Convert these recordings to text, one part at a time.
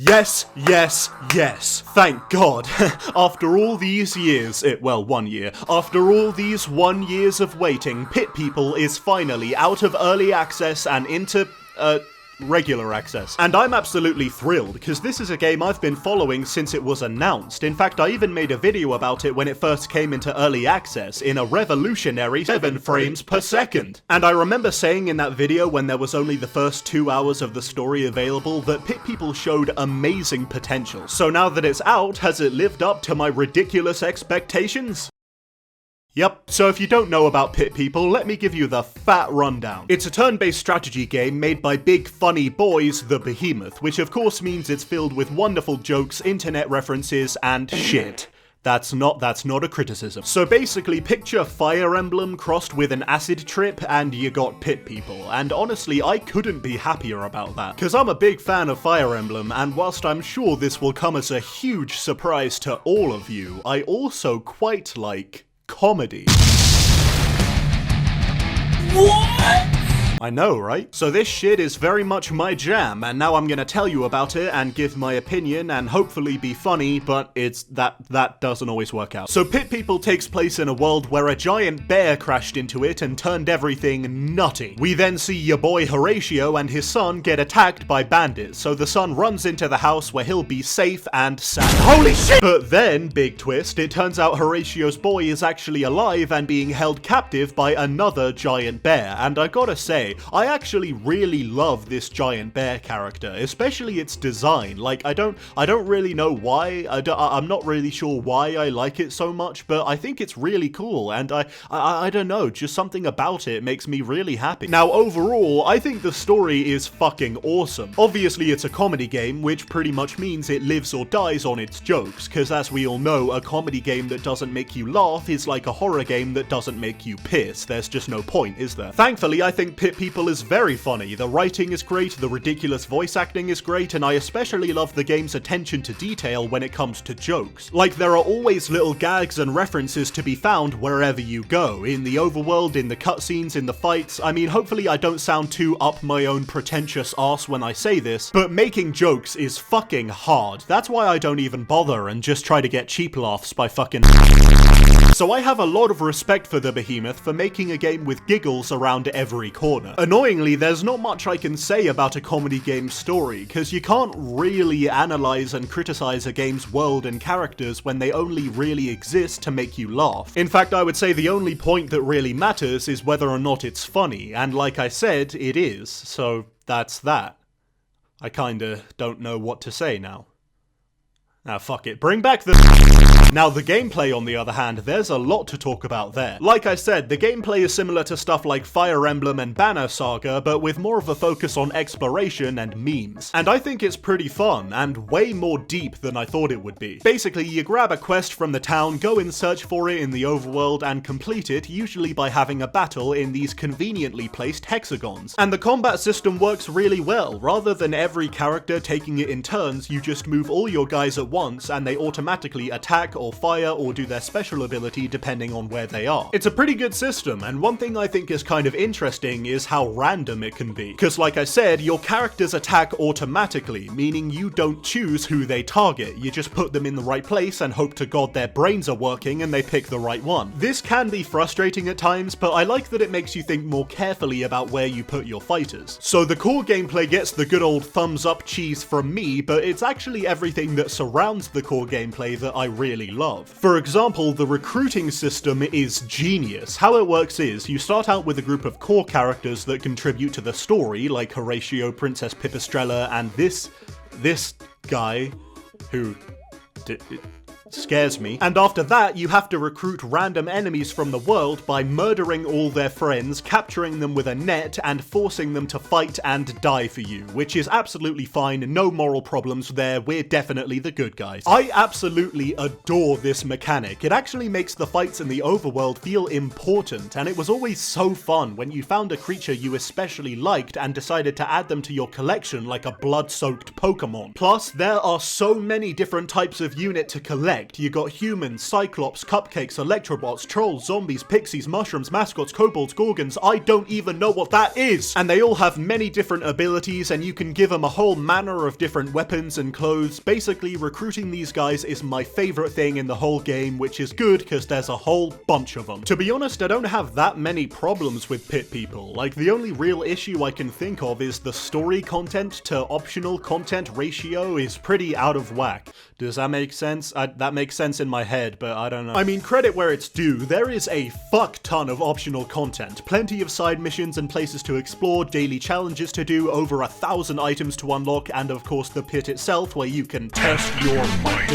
Yes, yes, yes. Thank God. After all these years, 1 year. After all these 1 years of waiting, Pit People is finally out of early access and into, regular access. And I'm absolutely thrilled, because this is a game I've been following since it was announced. In fact, I even made a video about it when it first came into early access, in a revolutionary 7 frames per second. And I remember saying in that video, when there was only the first 2 hours of the story available, that Pit People showed amazing potential. So now that it's out, has it lived up to my ridiculous expectations? Yep, so if you don't know about Pit People, let me give you the fat rundown. It's a turn-based strategy game made by big funny boys, the Behemoth, which of course means it's filled with wonderful jokes, internet references, and shit. That's not a criticism. So basically, picture Fire Emblem crossed with an acid trip and you got Pit People, and honestly I couldn't be happier about that, because I'm a big fan of Fire Emblem, and whilst I'm sure this will come as a huge surprise to all of you, I also quite like comedy. What? I know, right? So this shit is very much my jam, and now I'm gonna tell you about it and give my opinion and hopefully be funny, but it's that doesn't always work out. So Pit People takes place in a world where a giant bear crashed into it and turned everything nutty. We then see your boy Horatio and his son get attacked by bandits, so the son runs into the house where he'll be safe and sad. Holy shit! But then, big twist, it turns out Horatio's boy is actually alive and being held captive by another giant bear, and I gotta say, I actually really love this giant bear character, especially its design. Like, I don't really know why, I'm not really sure why I like it so much, but I think it's really cool, and I don't know, just something about it makes me really happy. Now, overall, I think the story is fucking awesome. Obviously, it's a comedy game, which pretty much means it lives or dies on its jokes, because as we all know, a comedy game that doesn't make you laugh is like a horror game that doesn't make you piss. There's just no point, is there? Thankfully, I think Pit People is very funny. The writing is great, the ridiculous voice acting is great, and I especially love the game's attention to detail when it comes to jokes. Like, there are always little gags and references to be found wherever you go. In the overworld, in the cutscenes, in the fights. I mean, hopefully I don't sound too up my own pretentious arse when I say this, but making jokes is fucking hard. That's why I don't even bother and just try to get cheap laughs by fucking... So I have a lot of respect for the Behemoth for making a game with giggles around every corner. Annoyingly, there's not much I can say about a comedy game's story, because you can't really analyze and criticize a game's world and characters when they only really exist to make you laugh. In fact, I would say the only point that really matters is whether or not it's funny, and like I said, it is, so that's that. I kinda don't know what to say now. Ah, fuck it. Bring back the... Now, the gameplay, on the other hand, there's a lot to talk about there. Like I said, the gameplay is similar to stuff like Fire Emblem and Banner Saga, but with more of a focus on exploration and memes. And I think it's pretty fun, and way more deep than I thought it would be. Basically, you grab a quest from the town, go and search for it in the overworld, and complete it, usually by having a battle in these conveniently placed hexagons. And the combat system works really well. Rather than every character taking it in turns, you just move all your guys at once, and they automatically attack or fire or do their special ability depending on where they are. It's a pretty good system, and one thing I think is kind of interesting is how random it can be. Because like I said, your characters attack automatically, meaning you don't choose who they target, you just put them in the right place and hope to God their brains are working and they pick the right one. This can be frustrating at times, but I like that it makes you think more carefully about where you put your fighters. So the core gameplay gets the good old thumbs up cheese from me, but it's actually everything that surrounds the core gameplay that I really love. For example, the recruiting system is genius. How it works is, you start out with a group of core characters that contribute to the story, like Horatio, Princess Pipistrella, and this guy, who scares me. And after that, you have to recruit random enemies from the world by murdering all their friends, capturing them with a net, and forcing them to fight and die for you, which is absolutely fine, no moral problems there, we're definitely the good guys. I absolutely adore this mechanic. It actually makes the fights in the overworld feel important, and it was always so fun when you found a creature you especially liked and decided to add them to your collection like a blood-soaked Pokemon. Plus, there are so many different types of unit to collect, select. You got humans, cyclops, cupcakes, electrobots, trolls, zombies, pixies, mushrooms, mascots, kobolds, gorgons. I don't even know what that is. And they all have many different abilities, and you can give them a whole manner of different weapons and clothes. Basically, recruiting these guys is my favorite thing in the whole game, which is good because there's a whole bunch of them. To be honest, I don't have that many problems with pit people. Like, the only real issue I can think of is the story content to optional content ratio is pretty out of whack. Does that make sense? That makes sense in my head, but I don't know. I mean, credit where it's due, there is a fuck ton of optional content. Plenty of side missions and places to explore, daily challenges to do, over 1,000 items to unlock, and of course the pit itself where you can test your might.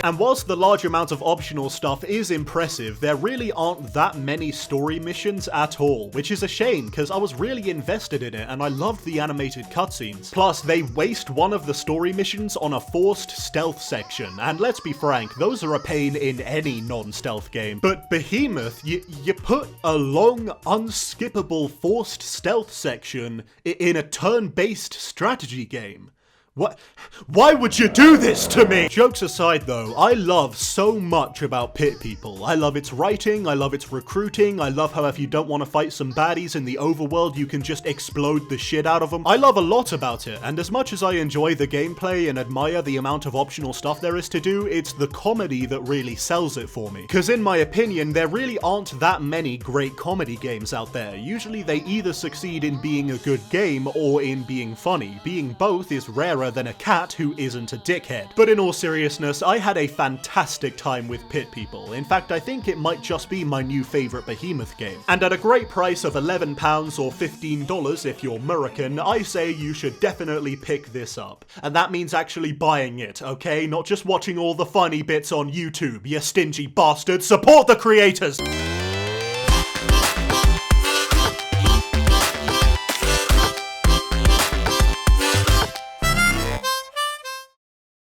And whilst the large amount of optional stuff is impressive, there really aren't that many story missions at all, which is a shame because I was really invested in it and I loved the animated cutscenes. Plus, they waste one of the story missions on a forced stealth section, and let's be frank, those are a pain in any non-stealth game. But Behemoth, you put a long, unskippable forced stealth section in a turn-based strategy game. What? Why would you do this to me? Jokes aside though, I love so much about Pit People. I love its writing, I love its recruiting, I love how if you don't want to fight some baddies in the overworld, you can just explode the shit out of them. I love a lot about it, and as much as I enjoy the gameplay and admire the amount of optional stuff there is to do, it's the comedy that really sells it for me. Because in my opinion, there really aren't that many great comedy games out there. Usually they either succeed in being a good game or in being funny. Being both is rarer than a cat who isn't a dickhead. But in all seriousness, I had a fantastic time with Pit People. In fact, I think it might just be my new favourite Behemoth game. And at a great price of £11 or $15 if you're American, I say you should definitely pick this up. And that means actually buying it, okay? Not just watching all the funny bits on YouTube, you stingy bastard. Support the creators!